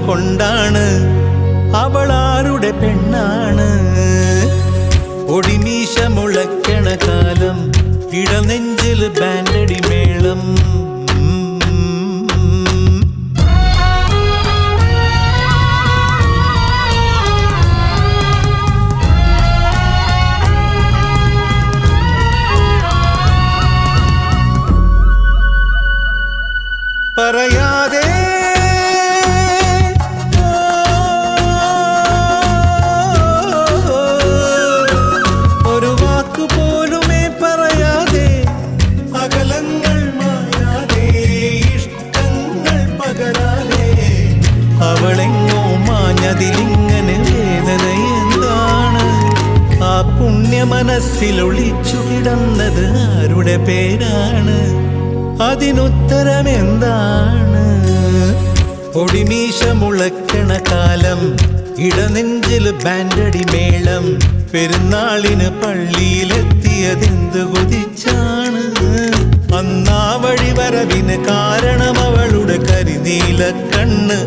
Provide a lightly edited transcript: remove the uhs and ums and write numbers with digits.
കൊണ്ടാണ് അവളാരുടെ പെണ്ണാണ്. ഒടിമീശ മുളയ്ക്കണ കാലം ഇടനെഞ്ചിൽ ബാൻഡടി മേളം. പറയാതെ ഒരു വാക്കുപോലുമേ പറയാതെ അകലങ്ങൾ മായാതെ ഇഷ്ടങ്ങൾ പകരാതെ അവളെങ്ങോ മാഞ്ഞതിലിങ്ങനെ വേദന എന്താണ്? ആ പുണ്യ മനസ്സിൽ ഒളിച്ചു കിടന്നത് ആരുടെ പേരാണ്? അതിനുത്തരമെന്താണ്? ഒടിമീശ മുളയ്ക്കണ കാലം ഇടനെഞ്ചിൽ ബാൻഡടി മേളം. പെരുന്നാളിന് പള്ളിയിലെത്തിയതെന്ത് കൊതിച്ചാണ്? അന്നാ വഴി വരവിന് കാരണം അവളുടെ കരിനീല കണ്ണ്.